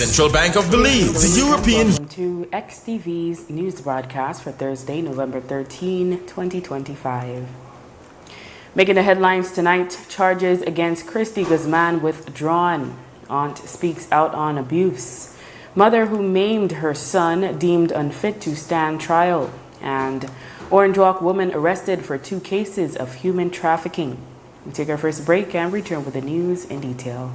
Central Bank of Belize, the European... Welcome to XTV's news broadcast for Thursday, November 13, 2025. Making the headlines tonight, charges against Christy Guzman withdrawn. Aunt speaks out on abuse. Mother who maimed her son deemed unfit to stand trial. And Orange Walk woman arrested for 2 cases of human trafficking. We take our first break and return with the news in detail.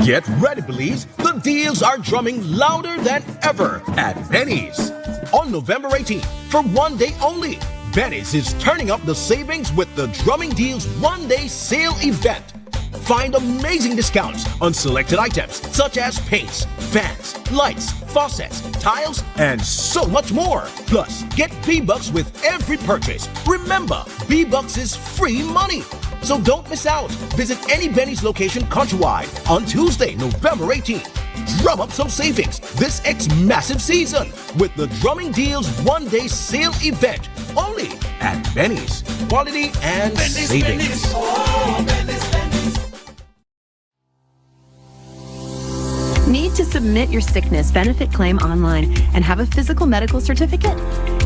Get ready, Belize. The deals are drumming louder than ever at Benny's. On November 18th, for one day only, Benny's is turning up the savings with the Drumming Deals one-day sale event. Find amazing discounts on selected items such as paints, fans, lights, faucets, tiles, and so much more. Plus, get B-Bucks with every purchase. Remember, B-Bucks is free money. So don't miss out. Visit any Benny's location countrywide on Tuesday, November 18th. Drum up some savings this massive season with the Drumming Deals one-day sale event only at Benny's. Quality and savings. Benny's. Oh, Benny's. Need to submit your sickness benefit claim online and have a physical medical certificate?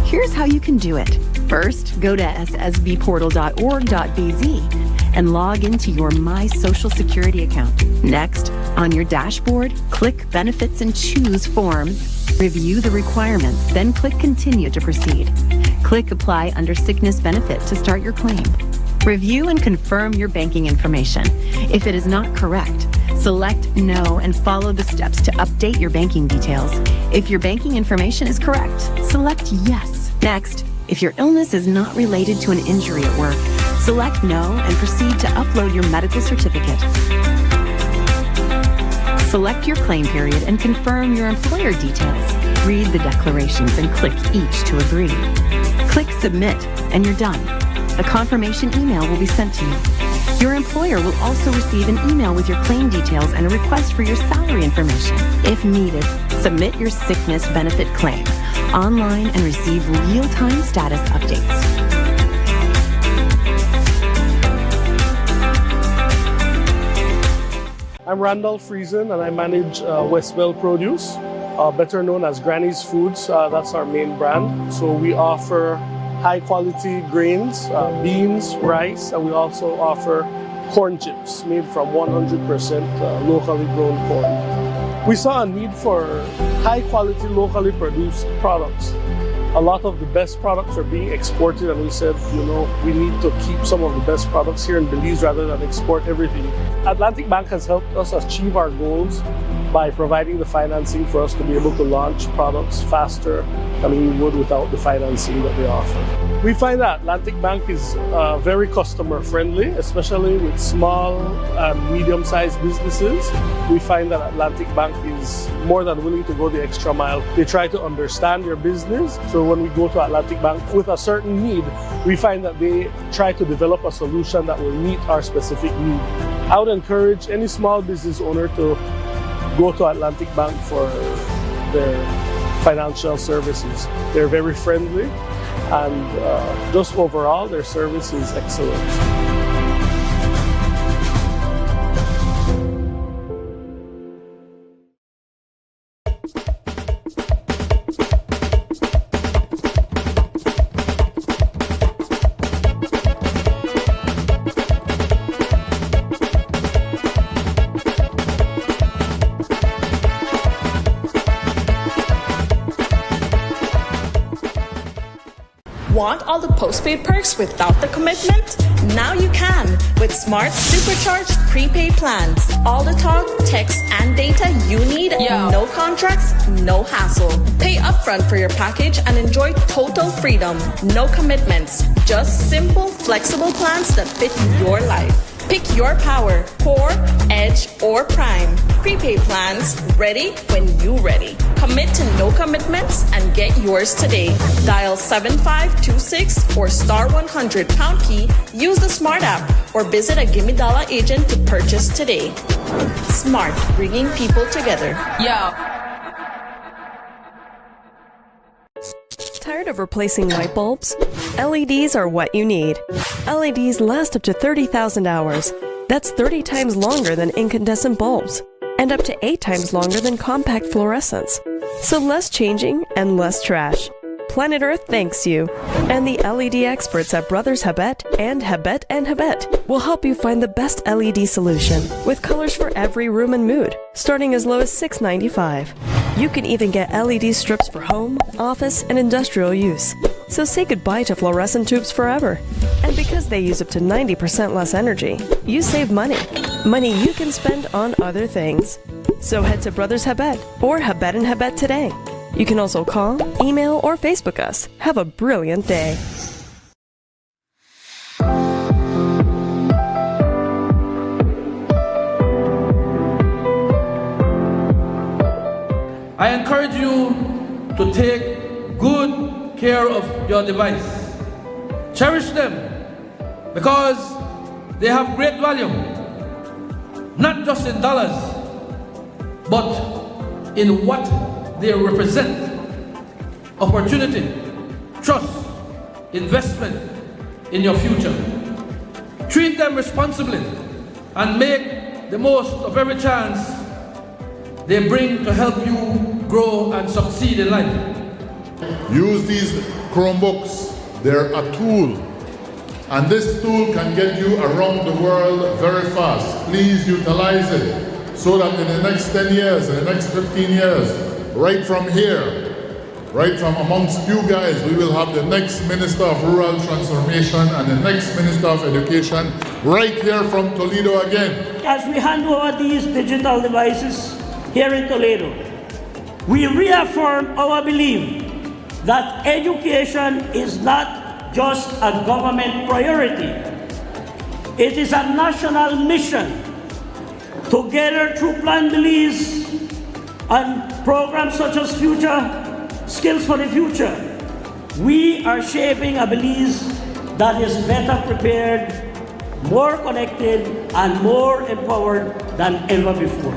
Here's how you can do it. First, go to ssbportal.org.bz and log into your My Social Security account. Next, on your dashboard, click Benefits and choose Forms. Review the requirements, then click Continue to proceed. Click Apply under Sickness Benefit to start your claim. Review and confirm your banking information. If it is not correct, select No and follow the steps to update your banking details. If your banking information is correct, select Yes. Next, if your illness is not related to an injury at work, select No and proceed to upload your medical certificate. Select your claim period and confirm your employer details. Read the declarations and click each to agree. Click Submit and you're done. A confirmation email will be sent to you. Your employer will also receive an email with your claim details and a request for your salary information. If needed, submit your sickness benefit claim online and receive real-time status updates. I'm Randall Friesen and I manage Westville Produce, better known as Granny's Foods. That's our main brand. So we offer high quality grains, beans, rice, and we also offer corn chips made from 100% locally grown corn. We saw a need for high quality locally produced products. A lot of the best products are being exported and we said, we need to keep some of the best products here in Belize rather than export everything. Atlantic Bank has helped us achieve our goals by providing the financing for us to be able to launch products faster than we would without the financing that they offer. We find that Atlantic Bank is very customer friendly, especially with small and medium-sized businesses. We find that Atlantic Bank is more than willing to go the extra mile. They try to understand your business. So when we go to Atlantic Bank with a certain need, we find that they try to develop a solution that will meet our specific need. I would encourage any small business owner to go to Atlantic Bank for their financial services. They're very friendly and just overall their service is excellent. Want all the postpaid perks without the commitment? Now you can with Smart Supercharged prepaid plans. All the talk, text, and data you need. No contracts, no hassle. Pay upfront for your package and enjoy total freedom. No commitments. Just simple, flexible plans that fit your life. Pick your power, Core, Edge, or Prime. Prepaid plans, ready when you ready. Commit to no commitments and get yours today. Dial 7526 or star 100 pound key, use the Smart app, or visit a Gimme Dollar agent to purchase today. Smart, bringing people together. Tired of replacing light bulbs? LEDs are what you need. LEDs last up to 30,000 hours. That's 30 times longer than incandescent bulbs. And and up to 8 times longer than compact fluorescents. So less changing and less trash. Planet Earth thanks you. And the LED experts at Brothers Habet and Habet will help you find the best LED solution with colors for every room and mood, starting as low as $6.95. You can even get LED strips for home, office, and industrial use. So say goodbye to fluorescent tubes forever. And because they use up to 90% less energy, you save money. Money you can spend on other things. So head to Brothers Habet or Habet and Habet today. You can also call, email, or Facebook us. Have a brilliant day. I encourage you to take good care of your device. Cherish them because they have great value, not just in dollars, but in what they represent: opportunity, trust, investment in your future. Treat them responsibly and make the most of every chance they bring to help you grow and succeed in life. Use these Chromebooks. They're a tool. And this tool can get you around the world very fast. Please utilize it so that in the next 10 years, in the next 15 years, right from here, right from amongst you guys, we will have the next Minister of Rural Transformation and the next Minister of Education right here from Toledo again. As we hand over these digital devices here in Toledo, we reaffirm our belief that education is not just a government priority. It is a national mission. Together through Plan Belize and programs such as Future Skills for the Future, we are shaping a Belize that is better prepared, more connected, and more empowered than ever before.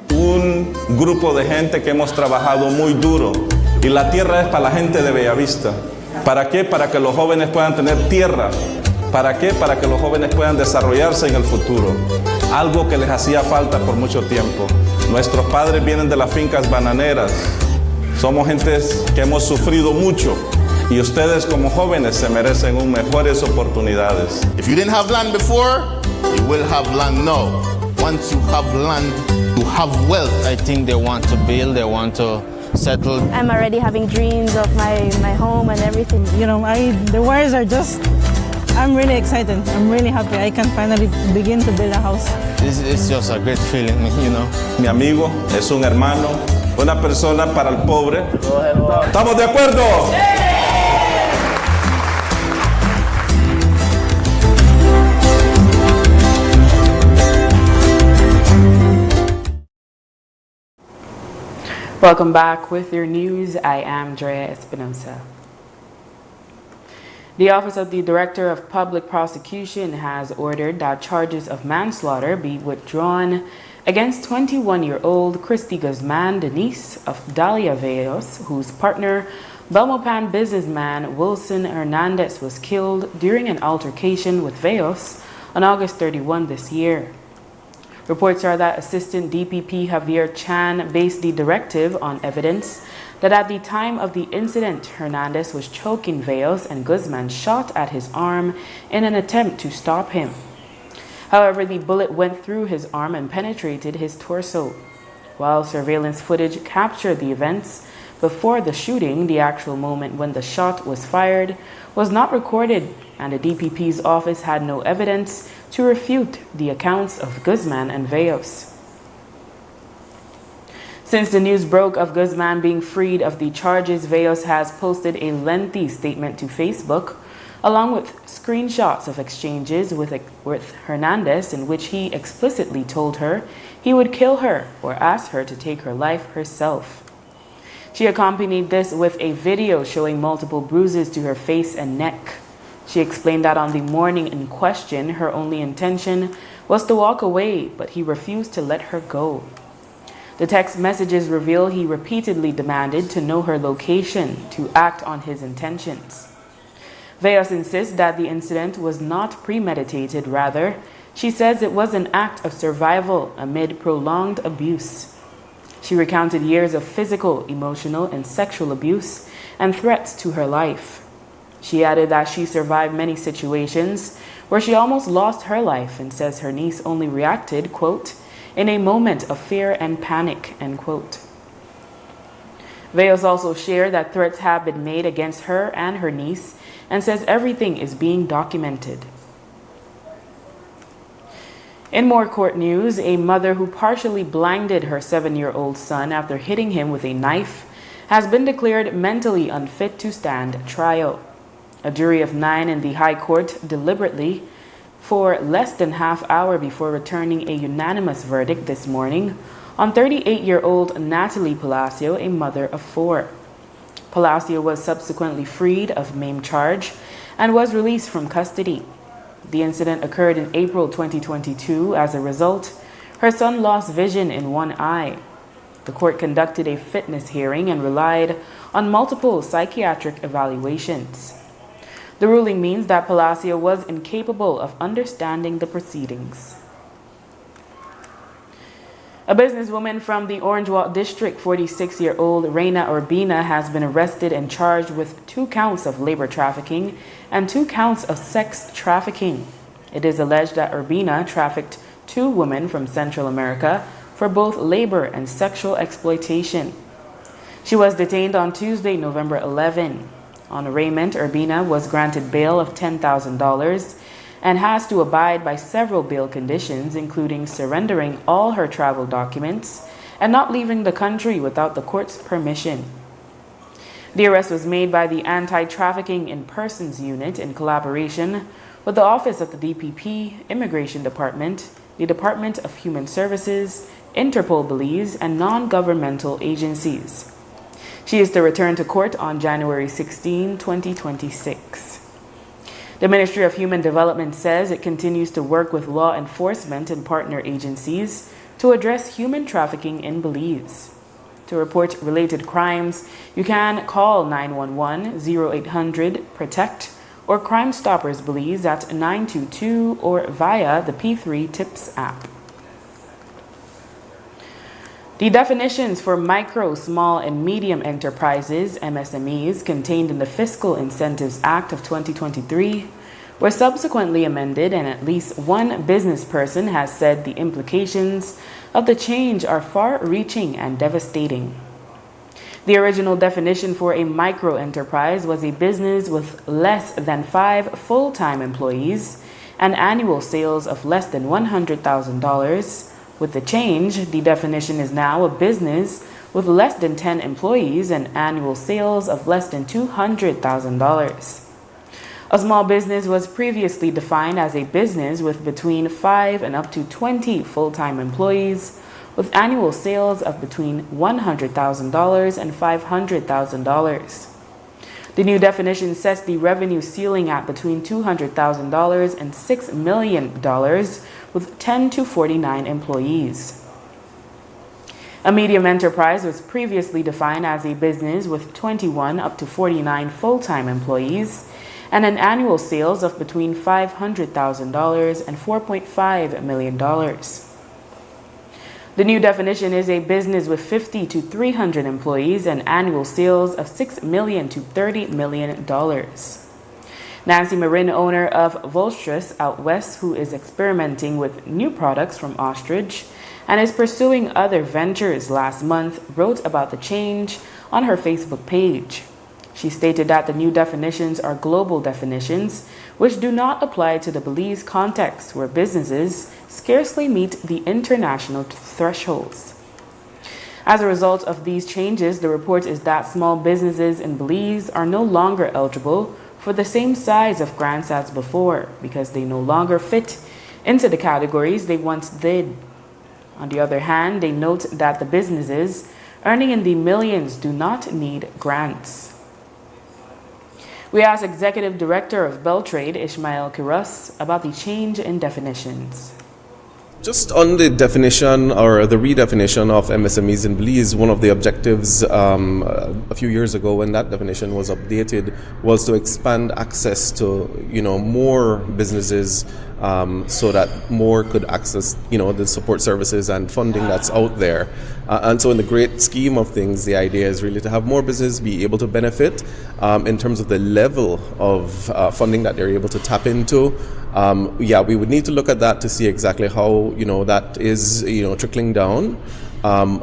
Un grupo de gente que hemos trabajado muy duro, y la tierra es para la gente de Bellavista. ¿Para qué? Para que los jóvenes puedan tener tierra. ¿Para qué? Para que los jóvenes puedan desarrollarse en el futuro. Algo que les hacía falta por mucho tiempo. Nuestros padres vienen de las fincas bananeras. Somos gentes que hemos sufrido mucho. Y ustedes como jóvenes se merecen mejores oportunidades. If you didn't have land before, you will have land now. Once you have land, you have wealth. I think they want to build, they want to settle. I'm already having dreams of my home and everything. You know, the wires are just, I'm really excited. I'm really happy. I can finally begin to build a house. It's just a great feeling, you know. Mi amigo es un hermano, una persona para el pobre. ¿Estamos de acuerdo? Welcome back with your news. I am Drea Espinosa. The Office of the Director of Public Prosecution has ordered that charges of manslaughter be withdrawn against 21-year-old Christy Guzman, the niece of Dalia Veos, whose partner, Belmopan businessman Wilson Hernandez, was killed during an altercation with Veos on August 31 this year. Reports are that Assistant DPP Javier Chan based the directive on evidence that at the time of the incident, Hernandez was choking Veos and Guzman shot at his arm in an attempt to stop him. However, the bullet went through his arm and penetrated his torso. While surveillance footage captured the events before the shooting, the actual moment when the shot was fired was not recorded, and the DPP's office had no evidence to refute the accounts of Guzman and Veos. Since the news broke of Guzman being freed of the charges, Veos has posted a lengthy statement to Facebook, along with screenshots of exchanges with Hernandez in which he explicitly told her he would kill her or ask her to take her life herself. She accompanied this with a video showing multiple bruises to her face and neck. She explained that on the morning in question, her only intention was to walk away, but he refused to let her go. The text messages reveal he repeatedly demanded to know her location to act on his intentions. Veos insists that the incident was not premeditated. Rather, she says it was an act of survival amid prolonged abuse. She recounted years of physical, emotional, and sexual abuse and threats to her life. She added that she survived many situations where she almost lost her life and says her niece only reacted, quote, in a moment of fear and panic, end quote. Veos also shared that threats have been made against her and her niece and says everything is being documented. In more court news, a mother who partially blinded her 7-year-old son after hitting him with a knife has been declared mentally unfit to stand trial. A jury of 9 in the High Court deliberately for less than half-hour before returning a unanimous verdict this morning on 38-year-old Natalie Palacio, a mother of 4. Palacio was subsequently freed of maim charge and was released from custody. The incident occurred in April 2022. As a result, her son lost vision in one eye. The court conducted a fitness hearing and relied on multiple psychiatric evaluations. The ruling means that Palacio was incapable of understanding the proceedings. A businesswoman from the Orange Walk District, 46-year-old Reina Urbina, has been arrested and charged with 2 counts of labor trafficking and 2 counts of sex trafficking. It is alleged that Urbina trafficked 2 women from Central America for both labor and sexual exploitation. She was detained on Tuesday, November 11. On arraignment, Urbina was granted bail of $10,000 and has to abide by several bail conditions, including surrendering all her travel documents and not leaving the country without the court's permission. The arrest was made by the Anti-Trafficking in Persons Unit in collaboration with the Office of the DPP, Immigration Department, the Department of Human Services, Interpol Belize, and non-governmental agencies. She is to return to court on January 16, 2026. The Ministry of Human Development says it continues to work with law enforcement and partner agencies to address human trafficking in Belize. To report related crimes, you can call 911-0800-PROTECT or Crime Stoppers Belize at 922 or via the P3 Tips app. The definitions for micro, small, and medium enterprises, MSMEs, contained in the Fiscal Incentives Act of 2023 were subsequently amended, and at least one business person has said the implications of the change are far-reaching and devastating. The original definition for a micro enterprise was a business with less than 5 full-time employees and annual sales of less than $100,000. With the change, the definition is now a business with less than 10 employees and annual sales of less than $200,000. A small business was previously defined as a business with between 5 and up to 20 full-time employees with annual sales of between $100,000 and $500,000. The new definition sets the revenue ceiling at between $200,000 and $6 million with 10 to 49 employees. A medium enterprise was previously defined as a business with 21 up to 49 full-time employees and an annual sales of between $500,000 and $4.5 million. The new definition is a business with 50 to 300 employees and annual sales of $6 million to $30 million. Nancy Marin, owner of Volstress out west, who is experimenting with new products from ostrich and is pursuing other ventures, last month wrote about the change on her Facebook page. She stated that the new definitions are global definitions, which do not apply to the Belize context, where businesses scarcely meet the international thresholds. As a result of these changes, the report is that small businesses in Belize are no longer eligible for the same size of grants as before because they no longer fit into the categories they once did. On the other hand, they note that the businesses earning in the millions do not need grants. We asked Executive Director of Beltrade, Ishmael Kiros, about the change in definitions. Just on the definition or the redefinition of MSMEs in Belize, one of the objectives a few years ago when that definition was updated was to expand access to more businesses so that more could access the support services and funding that's out there. And so in the great scheme of things, the idea is really to have more businesses be able to benefit in terms of the level of funding that they're able to tap into. We would need to look at that to see exactly how that is trickling down.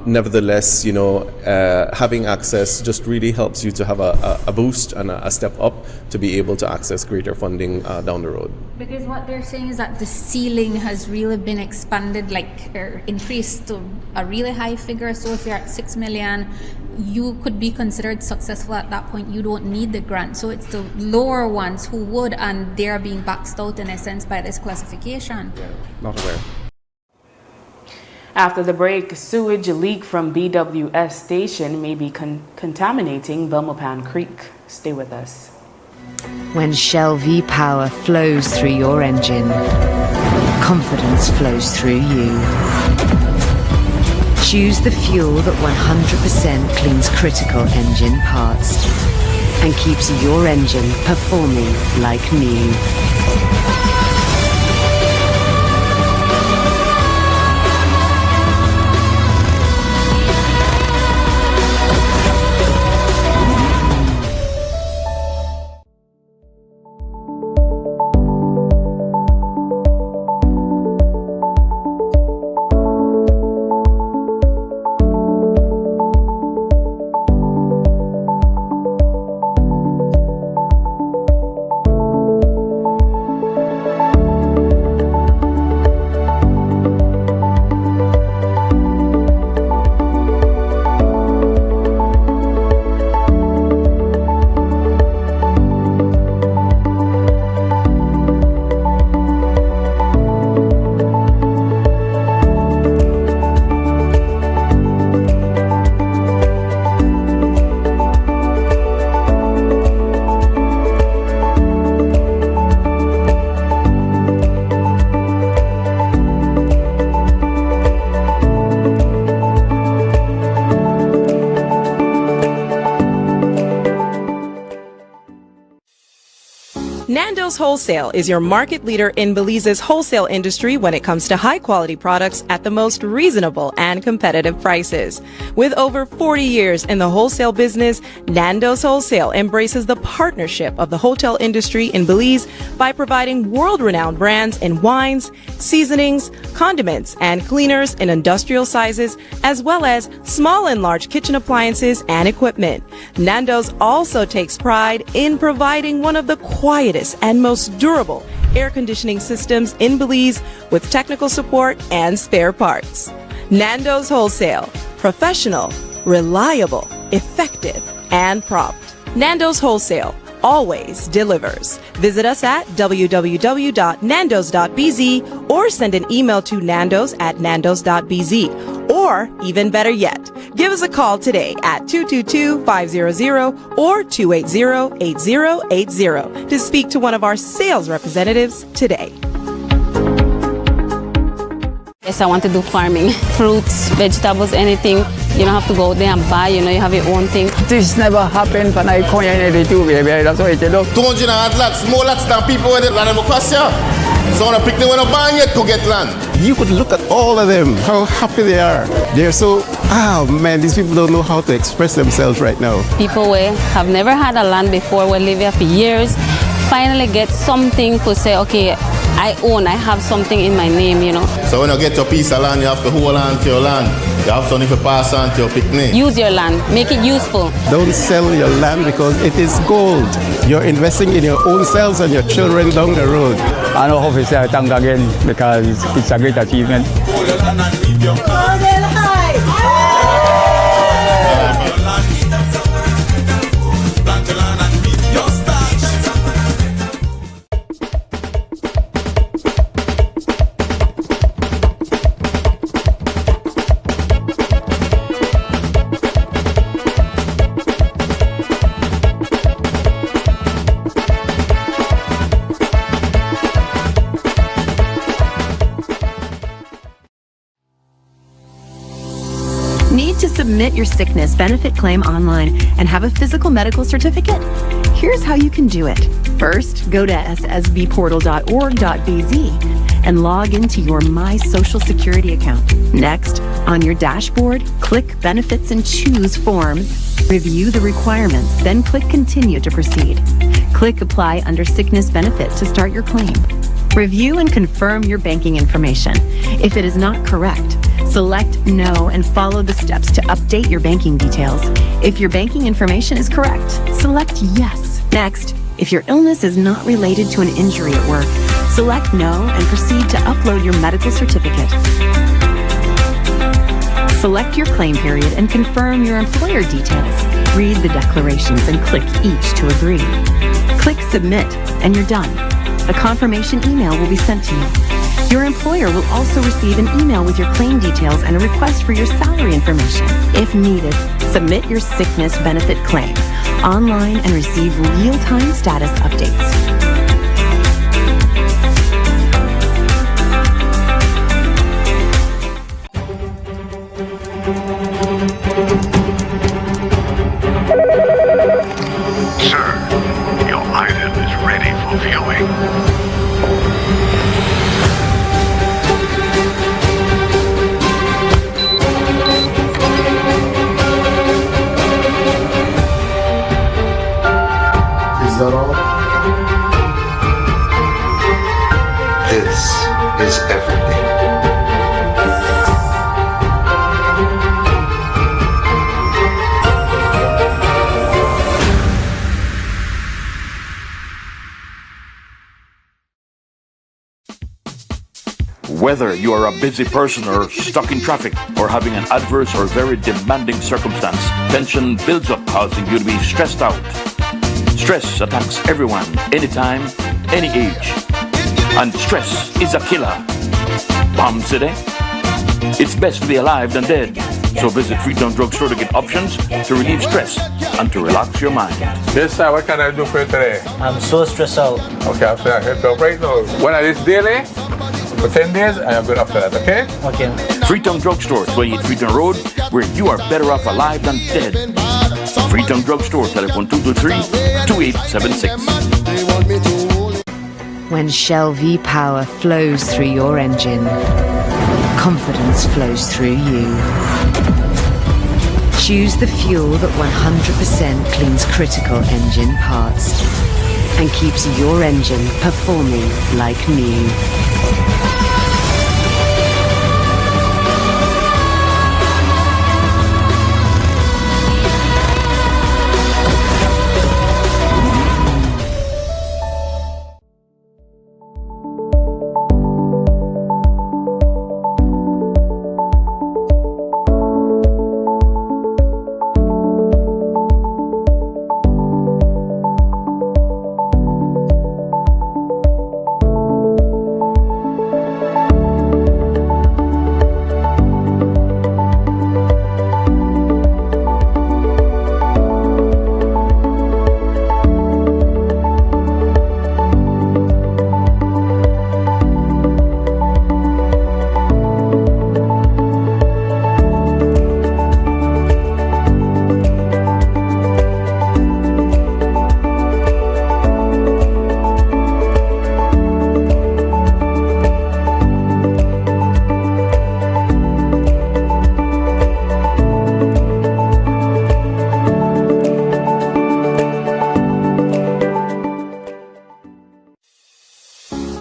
Nevertheless, having access just really helps you to have a boost and a step up to be able to access greater funding down the road. Because what they're saying is that the ceiling has really been expanded, or increased to a really high figure. So if you're at 6 million, you could be considered successful at that point. You don't need the grant. So it's the lower ones who would, and they're being boxed out in a sense by this classification. Yeah, not aware. After the break, sewage leak from BWS station may be contaminating Belmopan Creek. Stay with us. When Shell V-Power flows through your engine, confidence flows through you. Choose the fuel that 100% cleans critical engine parts and keeps your engine performing like new. Nando's Wholesale is your market leader in Belize's wholesale industry when it comes to high-quality products at the most reasonable and competitive prices. With over 40 years in the wholesale business, Nando's Wholesale embraces the partnership of the hotel industry in Belize by providing world-renowned brands in wines, seasonings, condiments, and cleaners in industrial sizes, as well as small and large kitchen appliances and equipment. Nando's also takes pride in providing one of the quietest and most durable air conditioning systems in Belize with technical support and spare parts. Nando's Wholesale. Professional, reliable, effective, and prompt. Nando's Wholesale always delivers. Visit us at www.nandos.bz or send an email to nandos@nandos.bz. Or, even better yet, give us a call today at 222-500 or 280-8080 to speak to one of our sales representatives today. Yes, I want to do farming. Fruits, vegetables, anything. You don't have to go there and buy, you have your own thing. This never happened when I come in too, baby. That's what you do. 200 lots, more lots than people with land of Ocasio. So when I pick them when I buy yet to get land. You could look at all of them, how happy they are. They're so, man, these people don't know how to express themselves right now. People who have never had a land before, will live here for years, finally get something to say, okay, I have something in my name, So when you get your piece of land, you have to hold on to your land. You have something to pass on to your picnic. Use your land, make it useful. Don't sell your land because it is gold. You're investing in your own selves and your children down the road. I know how to say thank again because it's a great achievement. submit your sickness benefit claim online and have a physical medical certificate? Here's how you can do it. First, go to ssbportal.org.bz and log into your My Social Security account. Next, on your dashboard, click Benefits and choose Forms. Review the requirements, then click Continue to proceed. Click Apply under Sickness Benefit to start your claim. Review and confirm your banking information. If it is not correct, select No and follow the steps to update your banking details. If your banking information is correct, select Yes. Next, if your illness is not related to an injury at work, select No and proceed to upload your medical certificate. Select your claim period and confirm your employer details. Read the declarations and click each to agree. Click Submit and you're done. A confirmation email will be sent to you. Your employer will also receive an email with your claim details and a request for your salary information. If needed, submit your sickness benefit claim online and receive real-time status updates. Sir, your item is ready for viewing. Is that all? This is everything. Whether you are a busy person or stuck in traffic or having an adverse or very demanding circumstance, tension builds up, causing you to be stressed out. Stress attacks everyone, anytime, any age. And stress is a killer. Palm City? It's best to be alive than dead. So visit Freetown Drugstore to get options to relieve stress and to relax your mind. Yes, sir. What can I do for you today? I'm so stressed out. Okay, I'm saying I help you out right now. When I this daily, for 10 days, I am good after that, okay? Okay. Freetown Drugstore, 28 Freetown Road, where you are better off alive than dead. Freetown Drugstore, telephone 223-2876. When Shell V-Power flows through your engine, confidence flows through you. Choose the fuel that 100% cleans critical engine parts and keeps your engine performing like new.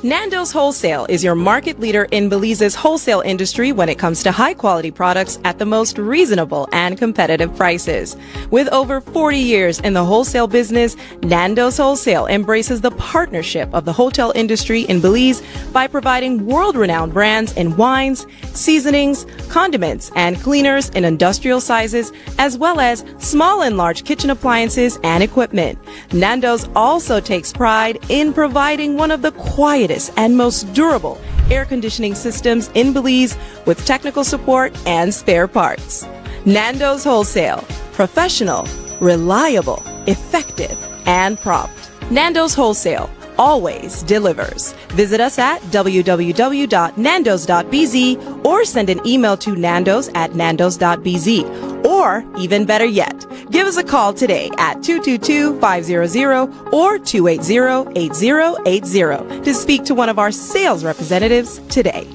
Nando's Wholesale is your market leader in Belize's wholesale industry when it comes to high-quality products at the most reasonable and competitive prices. With over 40 years in the wholesale business, Nando's Wholesale embraces the partnership of the hotel industry in Belize by providing world-renowned brands in wines, seasonings, condiments, and cleaners in industrial sizes, as well as small and large kitchen appliances and equipment. Nando's also takes pride in providing one of the quietest and most durable air conditioning systems in Belize with technical support and spare parts. Nando's Wholesale. Professional, reliable, effective, and prompt. Nando's Wholesale always delivers. Visit us at www.nandos.bz or send an email to nandos@nandos.bz Or, even better yet, give us a call today at 222-500 or 280-8080 to speak to one of our sales representatives today.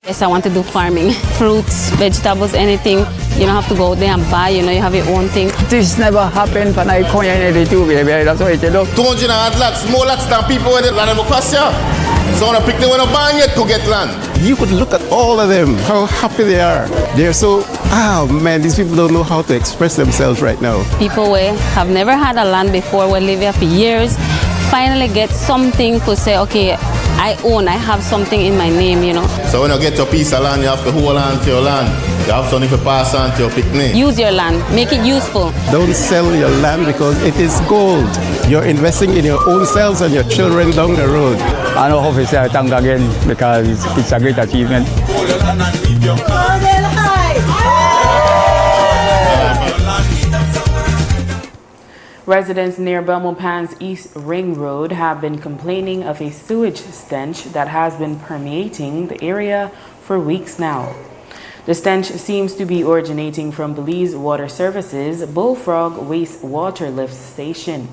Yes, I want to do farming. Fruits, vegetables, anything. You don't have to go out there and buy, you have your own thing. This never happened when I come in the two, baby. That's what you do. 200 lots, more lots than people with land across here. So when I pick them when I'm buying yet to get land. You could look at all of them, how happy they are. They're so, man, these people don't know how to express themselves right now. People who have never had a land before, will live here for years, finally get something to say, okay, I have something in my name, So when you get your piece of land, you have to hold on to your land. You have something to pass on to your picnic. Use your land, make it useful. Don't sell your land because it is gold. You're investing in your own selves and your children down the road. I know how to say thank again because it's a great achievement. Residents near Belmopan's East Ring Road have been complaining of a sewage stench that has been permeating the area for weeks now. The stench seems to be originating from Belize Water Services Bullfrog Wastewater Lift Station.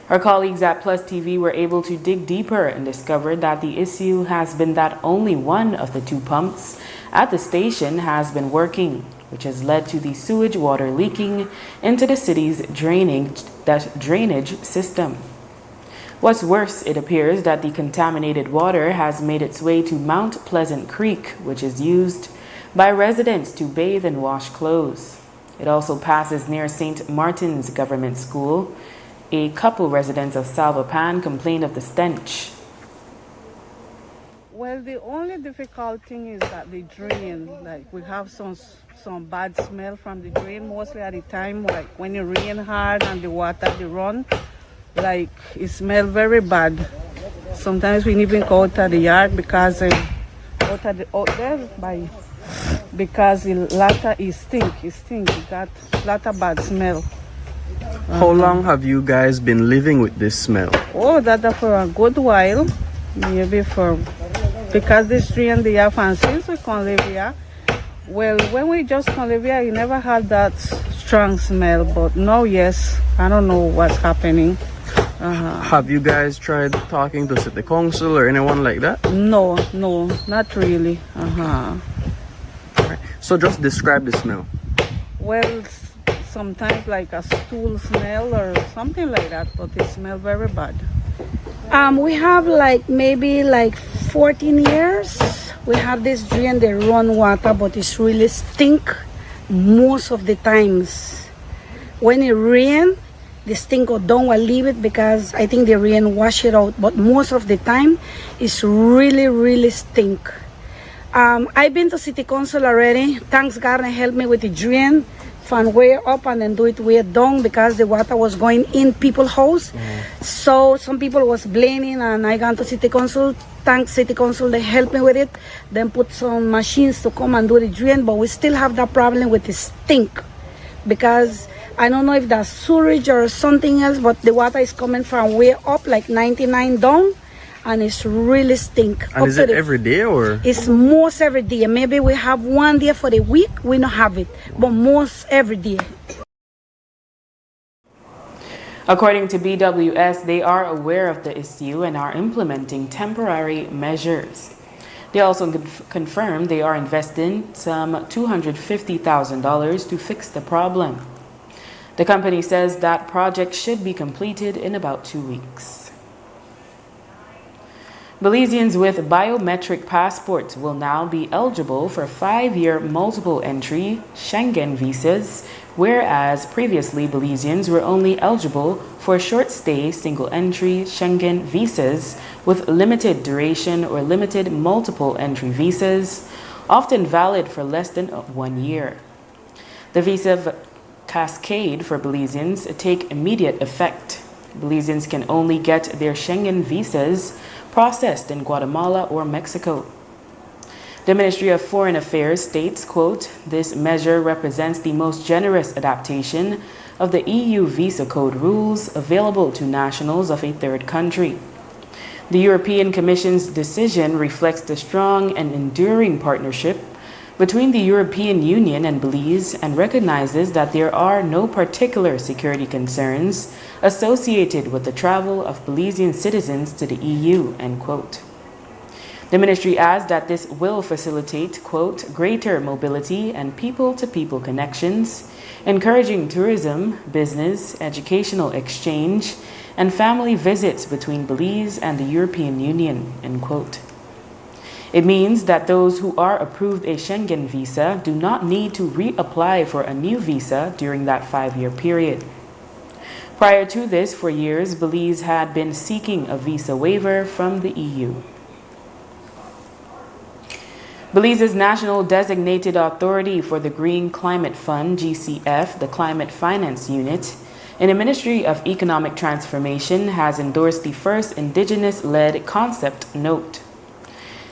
Our colleagues at Plus TV were able to dig deeper and discovered that the issue has been that only one of the two pumps at the station has been working, which has led to the sewage water leaking into the city's drainage system. What's worse, it appears that the contaminated water has made its way to Mount Pleasant Creek, which is used by residents to bathe and wash clothes. It also passes near St. Martin's Government School. A couple residents of Salvapan complained of the stench. Well, the only difficult thing is that the drain, like we have some bad smell from the drain mostly at the time, like when it rain hard and the water they run, like it smell very bad. Sometimes we even go out of the yard because because the latter is stink. It got a lot of bad smell. How long have you guys been living with this smell? Oh, that for a good while, maybe because this drain they have, and since we can live here, well, when we just can live here, you never had that strong smell, but now, yes, I don't know what's happening. Have you guys tried talking to city council or anyone like that? No, not really. Right. So just describe the smell. Well, sometimes like a stool smell or something like that, but it smells very bad. We have maybe 14 years. We have this drain, they run water, but it's really stink most of the times. When it rain, the stink go down, we'll leave it because I think the rain wash it out. But most of the time, it's really, really stink. I've been to city council already. Thanks God they helped me with the drain. From way up and then do it way down because the water was going in people's house. So some people was blaming, and I gone to city council. Thanks city council, they helped me with it. Then put some machines to come and do the drain, but we still have that problem with the stink because I don't know if that's sewage or something else, but the water is coming from way up, like 99 down, and it's really stink. And is it every day or? It's most every day. Maybe we have one day for the week, we don't have it, but most every day. According to BWS, they are aware of the issue and are implementing temporary measures. They also confirmed they are investing some $250,000 to fix the problem. The company says that project should be completed in about 2 weeks. Belizeans with biometric passports will now be eligible for 5-year multiple entry Schengen visas, whereas previously Belizeans were only eligible for short stay single entry Schengen visas with limited duration or limited multiple entry visas, often valid for less than 1 year. The visa cascade for Belizeans take immediate effect. Belizeans can only get their Schengen visas processed in Guatemala or Mexico. The Ministry of Foreign Affairs states, quote, "This measure represents the most generous adaptation of the EU visa code rules available to nationals of a third country. The European Commission's decision reflects the strong and enduring partnership between the European Union and Belize and recognizes that there are no particular security concerns associated with the travel of Belizean citizens to the EU, end quote. The ministry adds that this will facilitate, quote, greater mobility and people-to-people connections, encouraging tourism, business, educational exchange, and family visits between Belize and the European Union, end quote. It means that those who are approved a Schengen visa do not need to reapply for a new visa during that 5-year period. Prior to this, for years, Belize had been seeking a visa waiver from the EU. Belize's National Designated Authority for the Green Climate Fund, GCF, the Climate Finance Unit, in the Ministry of Economic Transformation, has endorsed the first indigenous-led concept note.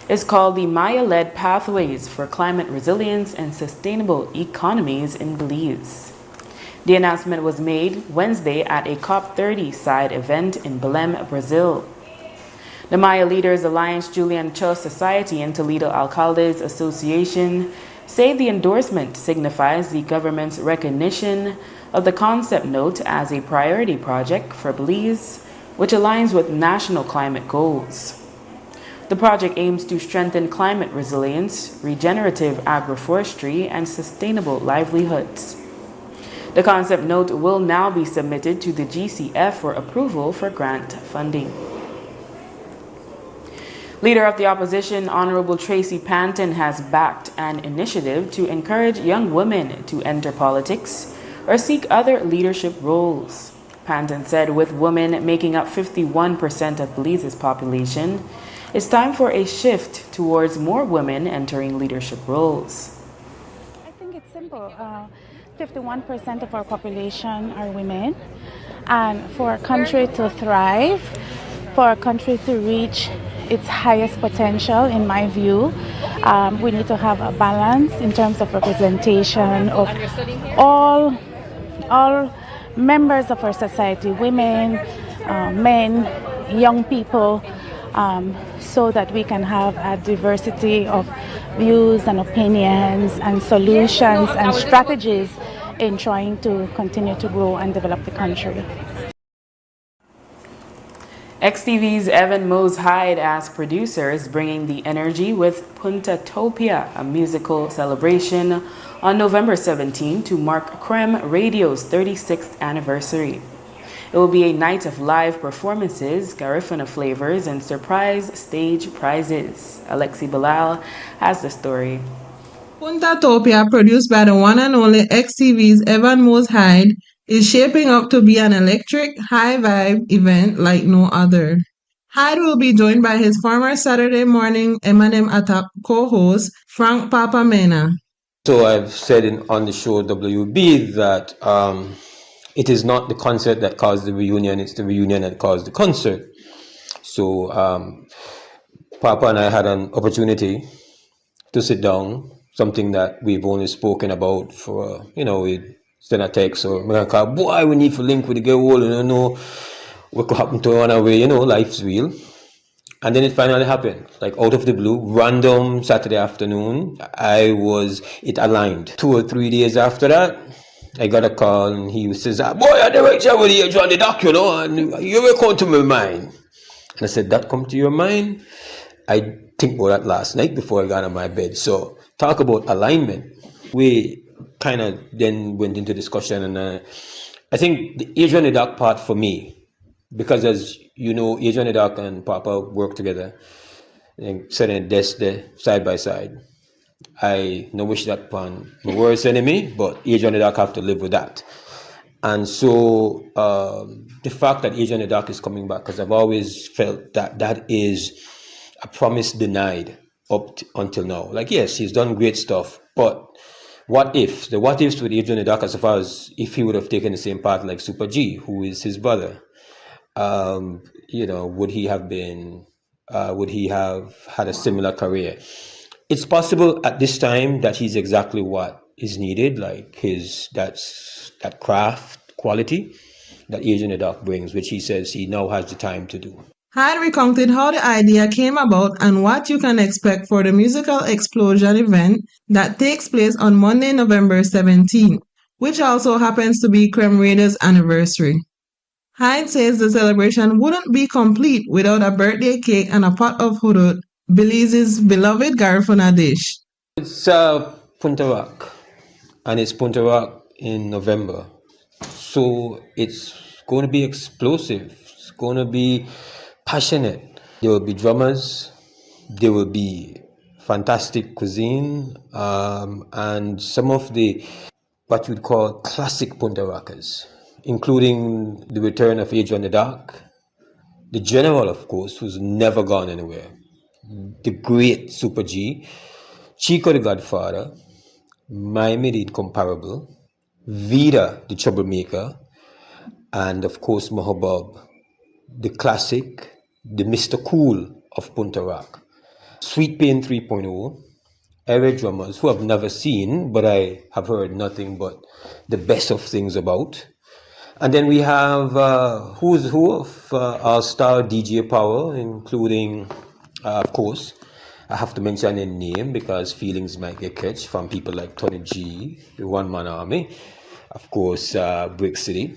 It's called the Maya-led Pathways for Climate Resilience and Sustainable Economies in Belize. The announcement was made Wednesday at a COP30 side event in Belém, Brazil. The Maya Leaders Alliance Julian Cho Society and Toledo Alcaldes Association say the endorsement signifies the government's recognition of the concept note as a priority project for Belize, which aligns with national climate goals. The project aims to strengthen climate resilience, regenerative agroforestry, and sustainable livelihoods. The concept note will now be submitted to the GCF for approval for grant funding. Leader of the opposition, Honorable Tracy Panton, has backed an initiative to encourage young women to enter politics or seek other leadership roles. Panton said with women making up 51% of Belize's population, it's time for a shift towards more women entering leadership roles. I think it's simple. 51% of our population are women. And for a country to thrive, for a country to reach its highest potential, in my view, we need to have a balance in terms of representation of all members of our society, women, men, young people, so that we can have a diversity of views and opinions and solutions and strategies in trying to continue to grow and develop the country. XTV's Evan Mose Hyde as producers, bringing the energy with Puntatopia, a musical celebration on November 17 to mark Creme Radio's 36th anniversary. It will be a night of live performances, Garifuna flavors, and surprise stage prizes. Alexi Bilal has the story. Puntatopia, produced by the one and only XTV's Evan Mose Hyde, is shaping up to be an electric, high-vibe event like no other. Hyde will be joined by his former Saturday morning M&M Attack co-host, Frank Papa Mena. So I've said on the show WB that it is not the concert that caused the reunion, it's the reunion that caused the concert. So Papa and I had an opportunity to sit down, something that we've only spoken about for, we send a text or I'm gonna call, boy, we need to link with the girl, know what could happen to her on our way, life's real. And then it finally happened, like out of the blue, random Saturday afternoon, it aligned. 2 or 3 days after that, I got a call and he says, boy, I never reach out with you, John the Doc, and you will come to my mind. And I said, that come to your mind? I think about that last night before I got on my bed. So talk about alignment. We kind of then went into discussion, and I think the Adrian the Doc part for me, because as you know, Adrian the Doc and Papa work together, and sitting at desk there side by side. I no wish that upon my worst enemy, but Adrian the Doc have to live with that. And so the fact that Adrian the Doc is coming back, because I've always felt that is a promise denied up until now. Like, yes, he's done great stuff, but what if? The what ifs with Adrian the Doc, as far as if he would have taken the same path like Super G, who is his brother, would he have had a similar career? It's possible at this time that he's exactly what is needed, like that craft quality that Adrian the Doc brings, which he says he now has the time to do. Hyde recounted how the idea came about and what you can expect for the musical explosion event that takes place on Monday, November 17th, which also happens to be Creme Raiders' anniversary. Hyde says the celebration wouldn't be complete without a birthday cake and a pot of hudud, Belize's beloved Garifuna dish. It's Punta Rock, and it's Punta Rock in November. So it's going to be explosive. It's going to be passionate. There will be drummers. There will be fantastic cuisine, and some of the what you'd call classic Punta Rockers, including the return of Adrian the Dark, the General, of course, who's never gone anywhere, the great Super G, Chico the Godfather, Miami the Incomparable, Vida the Troublemaker, and of course Mahabub, the classic, the Mr. Cool of Punta Rock. Sweet Pain 3.0, area drummers who I've never seen, but I have heard nothing but the best of things about. And then we have who's who of our star DJ power, including, of course, I have to mention a name because feelings might get catch from people like Tony G, the One Man Army, of course, Brick City.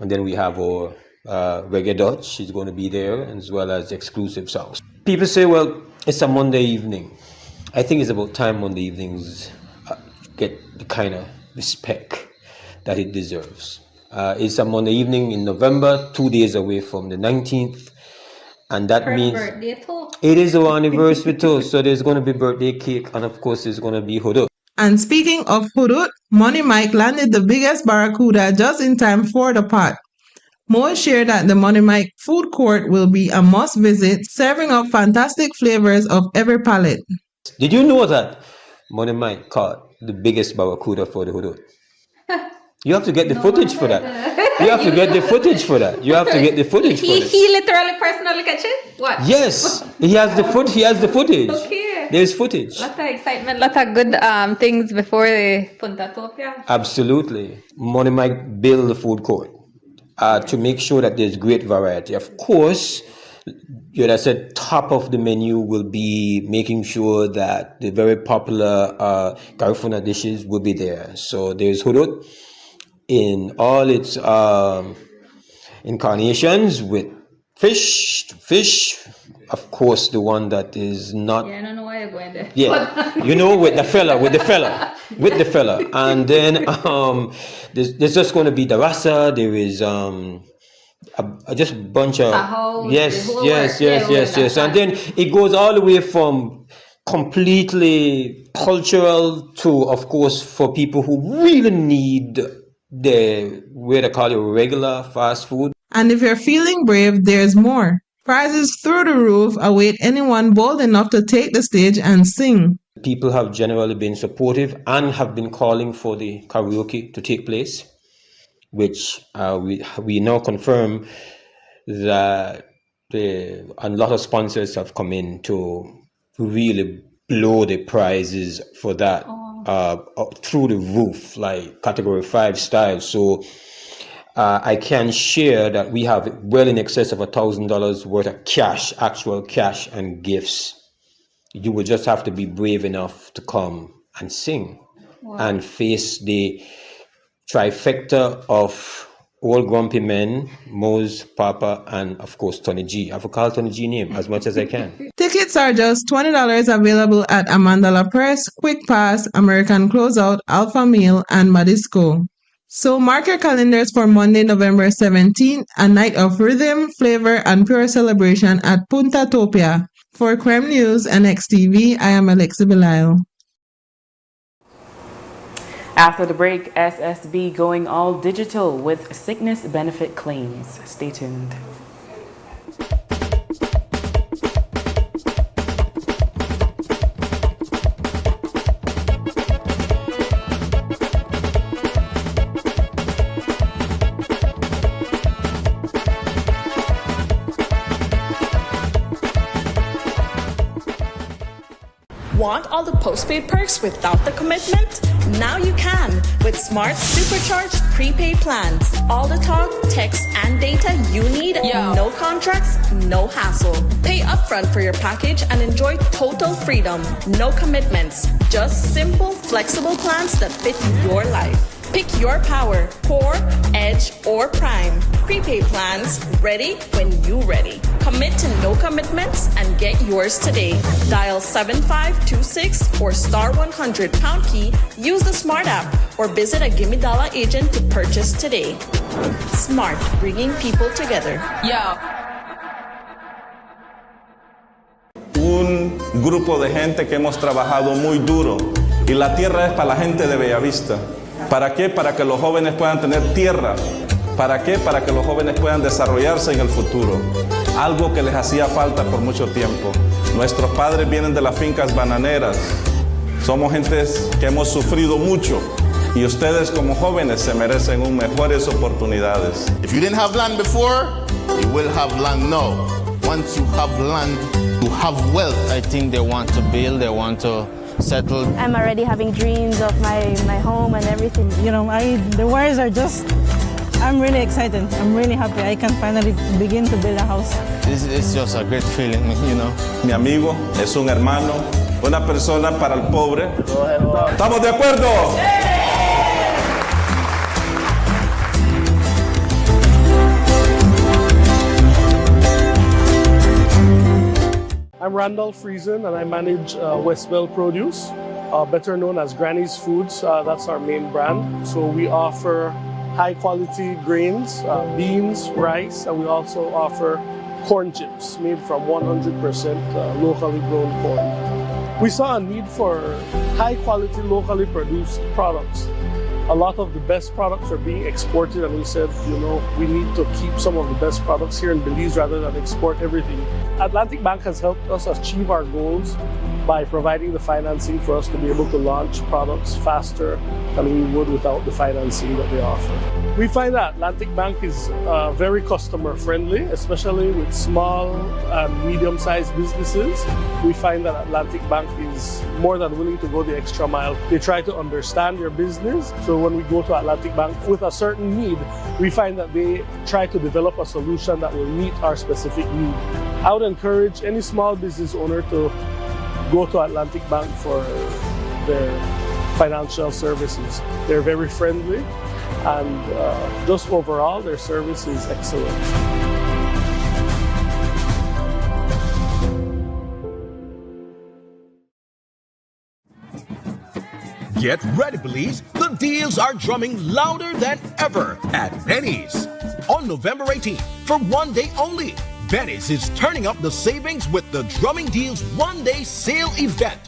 And then we have our Reggae Dutch, she's going to be there, as well as exclusive songs. People say, well, it's a Monday evening. I think it's about time Monday evenings get the kind of respect that it deserves. It's a Monday evening in November, 2 days away from the 19th. And that means birthday too. It is our anniversary too. So there's going to be birthday cake, and of course there's going to be hudud. And speaking of hudud, Money Mike landed the biggest barracuda just in time for the pot. Mo shared that the Money Mike food court will be a must visit, serving up fantastic flavors of every palate. Did you know that Money Mike caught the biggest barracuda for the hudud? You have to get the footage for that. You have to get the footage for that. You have to get the footage for that. He literally personally catch it? What? Yes, he has the footage. Okay. There's footage. Lot of excitement, lot of good things before the Puntatopia. Absolutely. Money Mike build the food court to make sure that there's great variety. Of course, I said top of the menu will be making sure that the very popular Garifuna dishes will be there. So there's hudud in all its incarnations with fish, of course, the one that is not. Yeah, I don't know why you're going there. Yeah, with the fella. And then there's just going to be the rasa. There is just a bunch of yes. And then it goes all the way from completely cultural to, of course, for people who really need the way they call it regular fast food. And if you're feeling brave, there's more. Prizes through the roof await anyone bold enough to take the stage and sing. People have generally been supportive and have been calling for the karaoke to take place, which we now confirm that a lot of sponsors have come in to really blow the prizes for that through the roof, like category 5 style. So I can share that we have well in excess of $1,000 worth of cash, actual cash and gifts. You will just have to be brave enough to come and sing and face the trifecta of Old Grumpy Men, Mose, Papa, and of course Tony G. I have to call Tony G name as much as I can. Tickets are just $20 available at Amandala Press, Quick Pass, American Closeout, Alpha Meal, and Madisco. So mark your calendars for Monday, November 17th, a night of rhythm, flavor, and pure celebration at Puntatopia. For Creme News and XTV, I am Alexa Belisle. After the break, SSB going all digital with sickness benefit claims. Stay tuned. Want all the postpaid perks without the commitment? Now you can with smart supercharged prepaid plans. All the talk, text, and data you need. No contracts, no hassle. Pay upfront for your package and enjoy total freedom. No commitments. Just simple, flexible plans that fit your life. Pick your power, Core, Edge, or Prime. Prepaid plans, ready when you ready. Commit to no commitments and get yours today. Dial 7526 or star 100 pound key, use the Smart app, or visit a Gimme Dollar agent to purchase today. Smart, bringing people together. Un grupo de gente que hemos trabajado muy duro y la tierra es para la gente de Bellavista. ¿Para qué? Para que los jóvenes puedan tener tierra. ¿Para qué? Para que los jóvenes puedan desarrollarse en el futuro. Algo que les hacía falta por mucho tiempo. Nuestros padres vienen de las fincas bananeras. Somos gentes que hemos sufrido mucho. Y ustedes como jóvenes se merecen mejores oportunidades. If you didn't have land before, you will have land now. Once you have land, you have wealth. I think they want to build, they want to settle. I'm already having dreams of my home and everything. You know, the words are just, I'm really excited. I'm really happy. I can finally begin to build a house. It's just a great feeling, you know. Mi amigo es un hermano, una persona para el pobre. ¿Estamos de acuerdo? I'm Randall Friesen and I manage Westwell Produce, better known as Granny's Foods. That's our main brand. So we offer high quality grains, beans, rice, and we also offer corn chips made from 100% locally grown corn. We saw a need for high quality locally produced products. A lot of the best products are being exported, and we said, you know, we need to keep some of the best products here in Belize rather than export everything. Atlantic Bank has helped us achieve our goals by providing the financing for us to be able to launch products faster than we would without the financing that they offer. We find that Atlantic Bank is very customer friendly, especially with small and medium-sized businesses. We find that Atlantic Bank is more than willing to go the extra mile. They try to understand your business. So when we go to Atlantic Bank with a certain need, we find that they try to develop a solution that will meet our specific need. I would encourage any small business owner to go to Atlantic Bank for their financial services. They're very friendly, and just overall, their service is excellent. Get ready, Belize. The deals are drumming louder than ever at Benny's. On November 18th, for one day only, Benny's is turning up the savings with the Drumming Deals one-day sale event.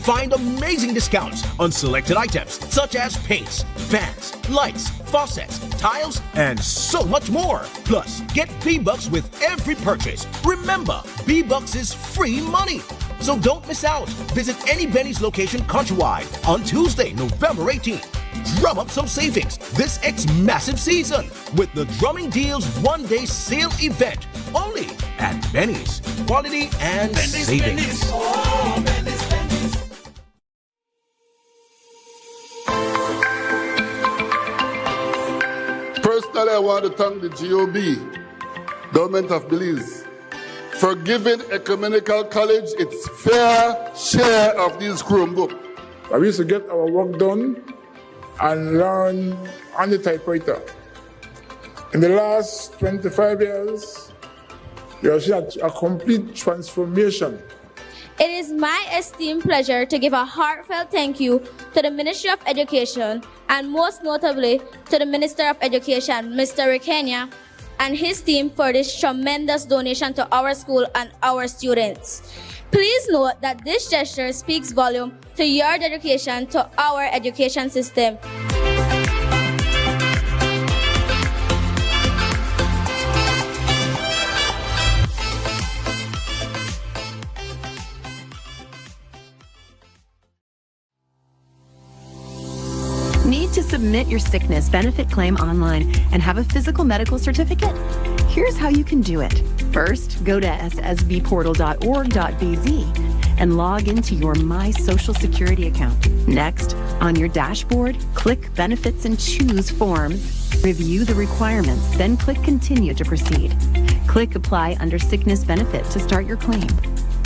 Find amazing discounts on selected items such as paints, fans, lights, faucets, tiles, and so much more. Plus, get B-Bucks with every purchase. Remember, B-Bucks is free money. So don't miss out. Visit any Benny's location countrywide on Tuesday, November 18th. Drum up some savings this massive season with the Drumming Deals one-day sale event only at Benny's. Quality and savings. Oh, Benny's. Personally, I want to thank the GOB, Government of Belize, for giving Ecumenical College its fair share of these Chromebooks. We used to get our work done and learn on the typewriter. In the last 25 years, we have seen a complete transformation. It is my esteemed pleasure to give a heartfelt thank you to the Ministry of Education and most notably to the Minister of Education, Mr. Rekenya, and his team for this tremendous donation to our school and our students. Please note that this gesture speaks volume to your dedication to our education system. Need to submit your sickness benefit claim online and have a physical medical certificate? Here's how you can do it. First, go to ssbportal.org.bz and log into your My Social Security account. Next, on your dashboard, click Benefits and choose Forms. Review the requirements, then click Continue to proceed. Click Apply under Sickness Benefit to start your claim.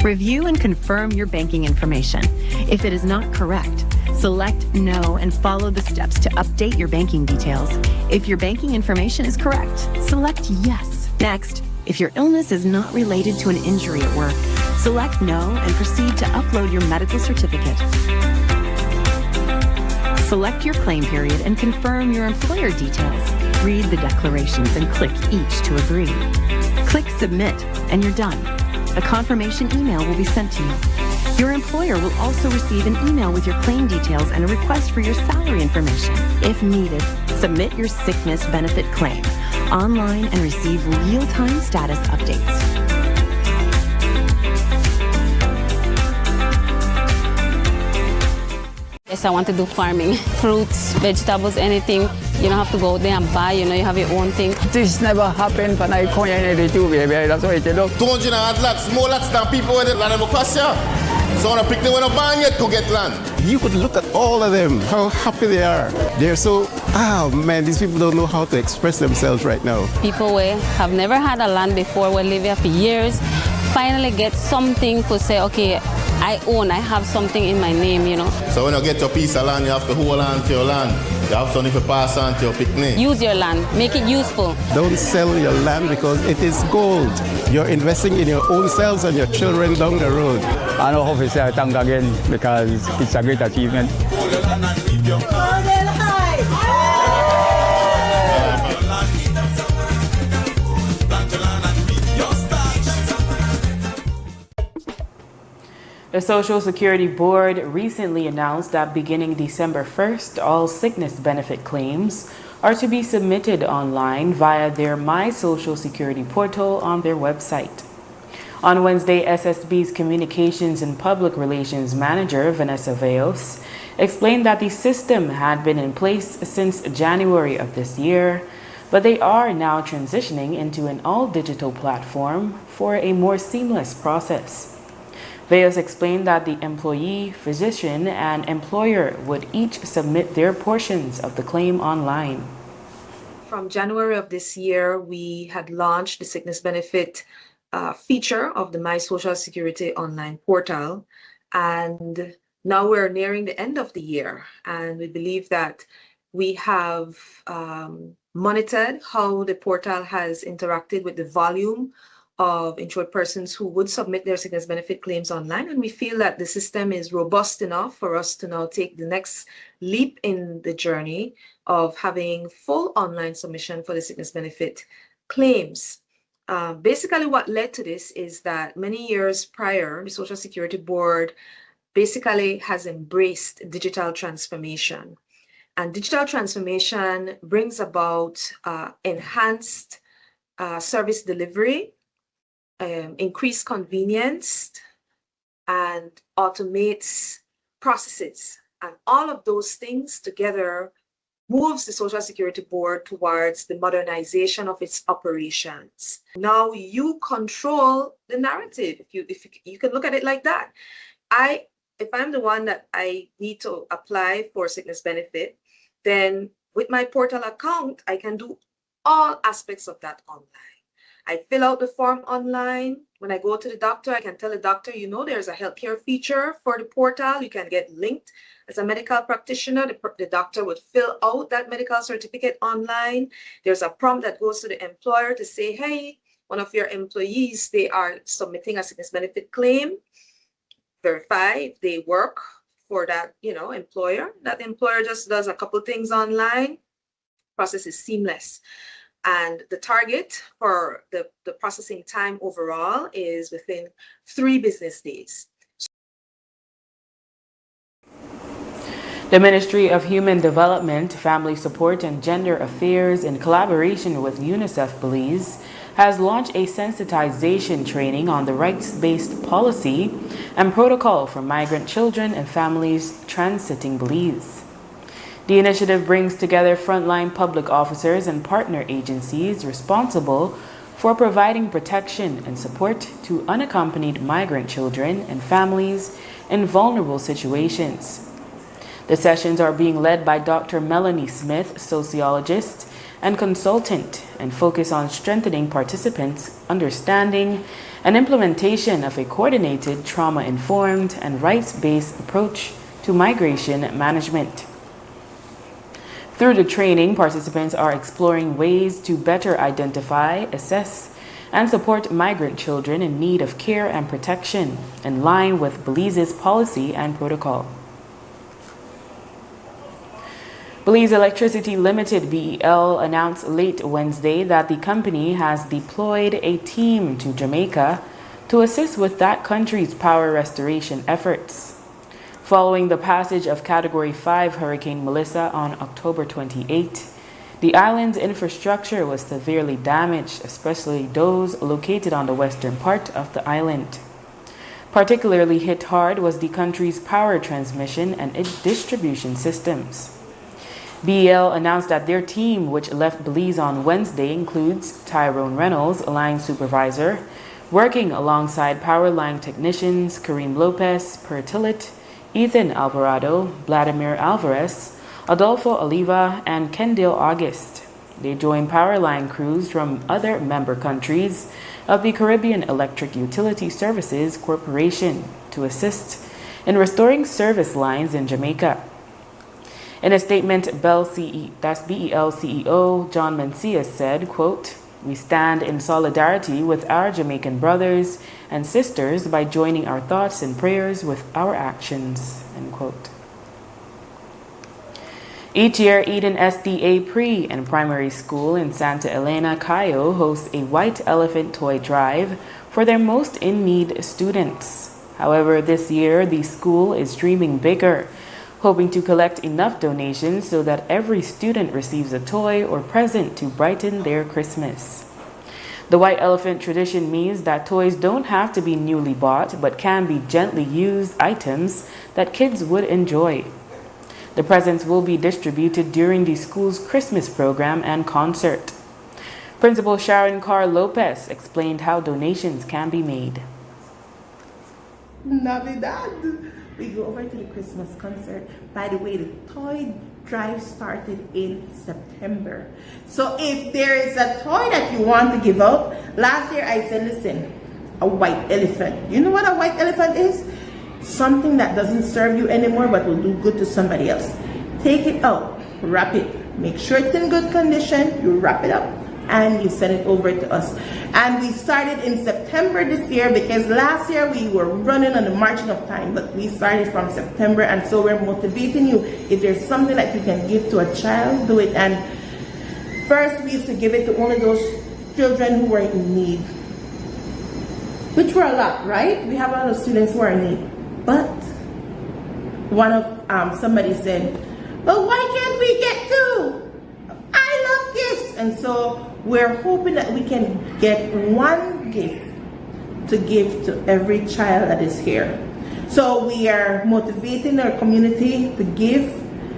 Review and confirm your banking information. If it is not correct, select No and follow the steps to update your banking details. If your banking information is correct, select Yes. Next, if your illness is not related to an injury at work, select No and proceed to upload your medical certificate. Select your claim period and confirm your employer details. Read the declarations and click each to agree. Click Submit and you're done. A confirmation email will be sent to you. Your employer will also receive an email with your claim details and a request for your salary information. If needed, submit your sickness benefit claim online and receive real-time status updates. Yes, I want to do farming. Fruits, vegetables, anything. You don't have to go there and buy, you have your own thing. This never happened, but I can't do it, baby. That's what I do. 200 lots, more lots than people with the land of Cassia. So when I pick them when a barn yet to get land. You could look at all of them, how happy they are. They're so, man, these people don't know how to express themselves right now. People who have never had a land before, will live here for years, finally get something to say, okay, I have something in my name, So when you get your piece of land, you have to hold on to your land. You have something to pass on to your picnic. Use your land, make it useful. Don't sell your land because it is gold. You're investing in your own selves and your children down the road. I know how to say thank again because it's a great achievement. The Social Security Board recently announced that beginning December 1st, all sickness benefit claims are to be submitted online via their My Social Security portal on their website. On Wednesday, SSB's Communications and Public Relations Manager, Vanessa Veos, explained that the system had been in place since January of this year, but they are now transitioning into an all-digital platform for a more seamless process. Veos explained that the employee, physician, and employer would each submit their portions of the claim online. From January of this year, we had launched the sickness benefit feature of the My Social Security online portal. And now we're nearing the end of the year. And we believe that we have monitored how the portal has interacted with the volume of insured persons who would submit their sickness benefit claims online. And we feel that the system is robust enough for us to now take the next leap in the journey of having full online submission for the sickness benefit claims. Basically, what led to this is that many years prior, the Social Security Board basically has embraced digital transformation. And digital transformation brings about enhanced service delivery, increased convenience, and automates processes. And all of those things together moves the Social Security Board towards the modernization of its operations. Now you control the narrative. If you can look at it like that. If I'm the one that I need to apply for sickness benefit, then with my portal account, I can do all aspects of that online. I fill out the form online. When I go to the doctor, I can tell the doctor, there's a healthcare feature for the portal. You can get linked as a medical practitioner. The doctor would fill out that medical certificate online. There's a prompt that goes to the employer to say, hey, one of your employees, they are submitting a sickness benefit claim. Verify if they work for that, employer. That employer just does a couple things online. Process is seamless. And the target for the processing time overall is within 3 business days. The Ministry of Human Development, Family Support, and Gender Affairs, in collaboration with UNICEF Belize, has launched a sensitization training on the rights-based policy and protocol for migrant children and families transiting Belize. The initiative brings together frontline public officers and partner agencies responsible for providing protection and support to unaccompanied migrant children and families in vulnerable situations. The sessions are being led by Dr. Melanie Smith, sociologist and consultant, and focus on strengthening participants' understanding and implementation of a coordinated, trauma-informed, and rights-based approach to migration management. Through the training, participants are exploring ways to better identify, assess, and support migrant children in need of care and protection in line with Belize's policy and protocol. Belize Electricity Limited, BEL, announced late Wednesday that the company has deployed a team to Jamaica to assist with that country's power restoration efforts. Following the passage of Category 5 Hurricane Melissa on October 28, the island's infrastructure was severely damaged, especially those located on the western part of the island. Particularly hit hard was the country's power transmission and distribution systems. BEL announced that their team, which left Belize on Wednesday, includes Tyrone Reynolds, line supervisor, working alongside power line technicians Kareem Lopez, Pertilit, Ethan Alvarado, Vladimir Alvarez, Adolfo Oliva, and Kendall August. They join power line crews from other member countries of the Caribbean Electric Utility Services Corporation to assist in restoring service lines in Jamaica. In a statement, BEL CEO John Mencius said, quote, "We stand in solidarity with our Jamaican brothers and sisters by joining our thoughts and prayers with our actions," end quote. Each year, Eden SDA Pre and Primary School in Santa Elena, Cayo hosts a White Elephant Toy Drive for their most in-need students. However, this year, the school is dreaming bigger, hoping to collect enough donations so that every student receives a toy or present to brighten their Christmas. The White Elephant tradition means that toys don't have to be newly bought, but can be gently used items that kids would enjoy. The presents will be distributed during the school's Christmas program and concert. Principal Sharon Carr Lopez explained how donations can be made. Navidad! We go over to the Christmas concert. By the way, the toy drive started in September. So if there is a toy that you want to give out, last year I said, listen, a white elephant. You know what a white elephant is? Something that doesn't serve you anymore but will do good to somebody else. Take it out, wrap it, make sure it's in good condition, you wrap it up, and you send it over to us. And we started in September this year because last year we were running on the margin of time, but we started from September, and so we're motivating you. If there's something that you can give to a child, do it. And first we used to give it to only those children who were in need, which were a lot, right? We have a lot of students who are in need. But one of somebody said, well, why can't we get two? I love gifts. And so we're hoping that we can get one gift to give to every child that is here. So we are motivating our community to give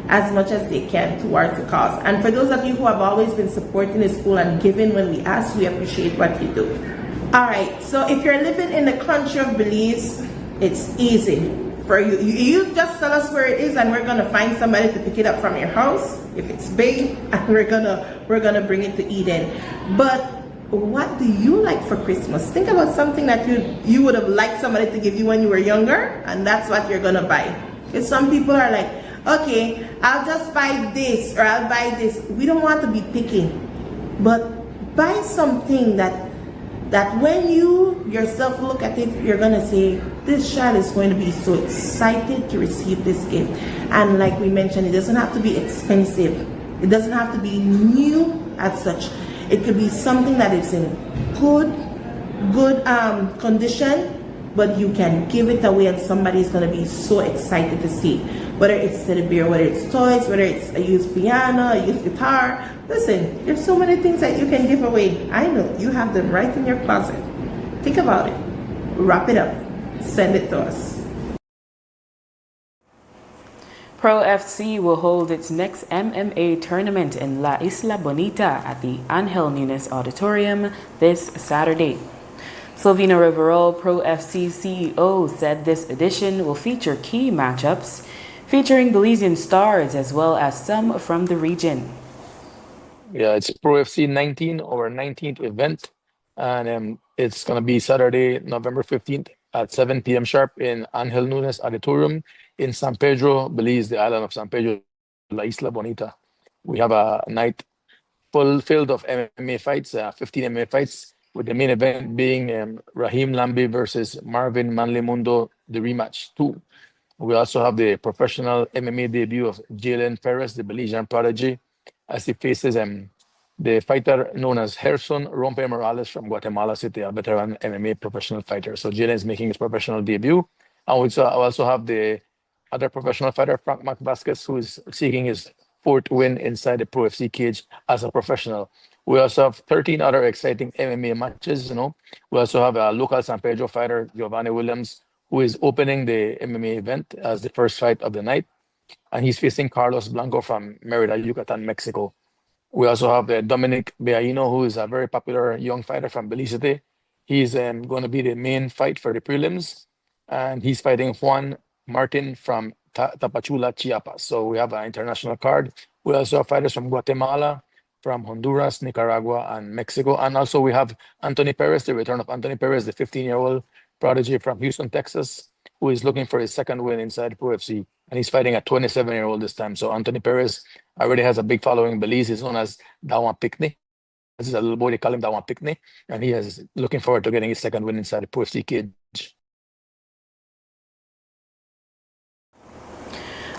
as much as they can towards the cause. And for those of you who have always been supporting the school and giving when we ask, we appreciate what you do. All right, so if you're living in the country of Belize, it's easy for you. You just tell us where it is and we're gonna find somebody to pick it up from your house if it's big, and we're gonna bring it to Eden. But what do you like for Christmas? Think about something that you would have liked somebody to give you when you were younger, and that's what you're gonna buy. Because some people are like, okay, I'll just buy this or I'll buy this. We don't want to be picky, but buy something that when you yourself look at it, you're gonna say, this child is going to be so excited to receive this gift. And like we mentioned, it doesn't have to be expensive. It doesn't have to be new as such. It could be something that is in good condition, but you can give it away and somebody's gonna be so excited to see it. Whether it's teddy bear, whether it's toys, whether it's a used piano, a used guitar. Listen, there's so many things that you can give away. I know, you have them right in your closet. Think about it, wrap it up, send it to us. Pro FC will hold its next MMA tournament in La Isla Bonita at the Angel Nunes Auditorium this Saturday. Silvino Riverol, Pro FC CEO, said this edition will feature key matchups featuring Belizean stars as well as some from the region. Yeah, it's Pro FC 19, our 19th event, and it's going to be Saturday, November 15th at 7 p.m. sharp in Angel Nunes Auditorium in San Pedro, Belize, the island of San Pedro, La Isla Bonita. We have a night full filled of MMA fights, 15 MMA fights, with the main event being Raheem Lambi versus Marvin Manlimundo, the rematch 2. We also have the professional MMA debut of Jalen Perez, the Belizean prodigy, as he faces the fighter known as Gerson Rompe Morales from Guatemala City, a veteran MMA professional fighter. So Jalen is making his professional debut. And I also have the other professional fighter, Frank Mac Vasquez, who is seeking his 4th win inside the Pro FC cage as a professional. We also have 13 other exciting MMA matches. We also have a local San Pedro fighter, Giovanni Williams, who is opening the MMA event as the first fight of the night. And he's facing Carlos Blanco from Merida, Yucatan, Mexico. We also have Dominic Beaino, who is a very popular young fighter from Belize City. He's going to be the main fight for the prelims. And he's fighting Juan Martin from Tapachula, Chiapas. So we have an international card. We also have fighters from Guatemala, from Honduras, Nicaragua, and Mexico. And also we have Anthony Perez, the return of Anthony Perez, the 15-year-old prodigy from Houston, Texas, who is looking for his 2nd win inside Pro FC. And he's fighting a 27-year-old this time. So Anthony Perez already has a big following in Belize. He's known as Dawan Picnic. This is a little boy, they call him Dawan Picnic. And he is looking forward to getting his 2nd win inside the Pro FC cage.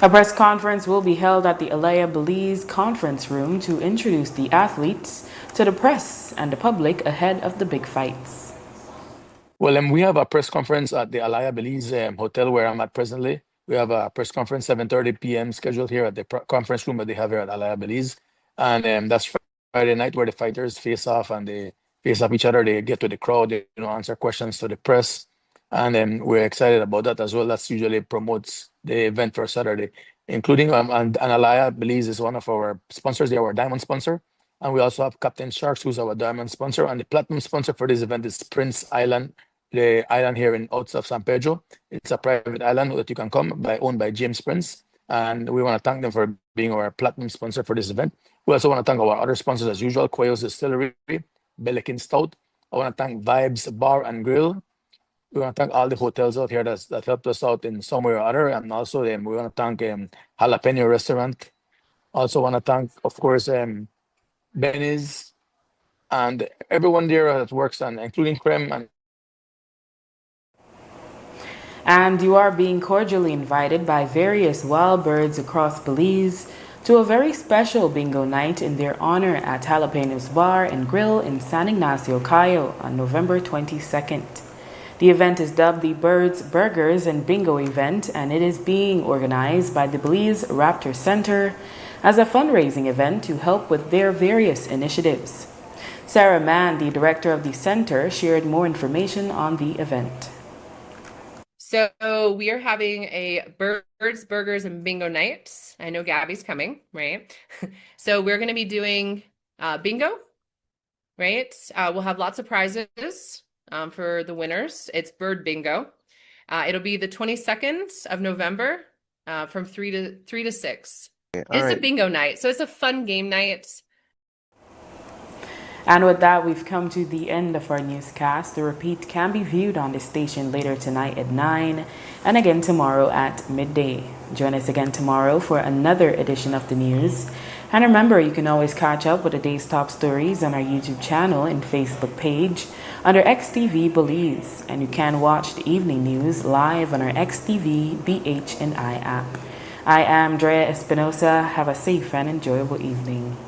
A press conference will be held at the Alaya Belize conference room to introduce the athletes to the press and the public ahead of the big fights. Well, we have a press conference at the Alaya Belize hotel where I'm at presently. We have a press conference 7:30 p.m. scheduled here at the conference room that they have here at Alaya Belize. And that's Friday night where the fighters face off and they face off each other. They get to the crowd, they answer questions to the press. And we're excited about that as well. That's usually promotes the event for Saturday, including and Alaya Belize is one of our sponsors. They're our diamond sponsor. And we also have Captain Sharks, who's our diamond sponsor. And the platinum sponsor for this event is Prince Island, the island here in outside of San Pedro. It's a private island that you can come owned by James Prince. And we want to thank them for being our platinum sponsor for this event. We also want to thank our other sponsors as usual, Quayos Distillery, Belikin Stout. I want to thank Vibes Bar and Grill. We want to thank all the hotels out here that helped us out in some way or other. And also we want to thank Jalapeno Restaurant. Also want to thank, of course, Benny's and everyone there that works on, including Creme. And you are being cordially invited by various wild birds across Belize to a very special bingo night in their honor at Jalapenos Bar and Grill in San Ignacio, Cayo on November 22nd. The event is dubbed the Birds, Burgers, and Bingo event, and it is being organized by the Belize Raptor Center as a fundraising event to help with their various initiatives. Sarah Mann, the director of the center, shared more information on the event. So we are having a Birds, Burgers, and Bingo night. I know Gabby's coming, right? So we're going to be doing bingo, right? We'll have lots of prizes for the winners. It's Bird Bingo. It'll be the 22nd of November from 3 to 6. It's a bingo night, so it's a fun game night. And with that, we've come to the end of our newscast. The repeat can be viewed on the station later tonight at 9 and again tomorrow at midday. Join us again tomorrow for another edition of the news. And remember, you can always catch up with the day's top stories on our YouTube channel and Facebook page under XTV Belize. And you can watch the evening news live on our XTV BHNI app. I am Drea Espinosa. Have a safe and enjoyable evening.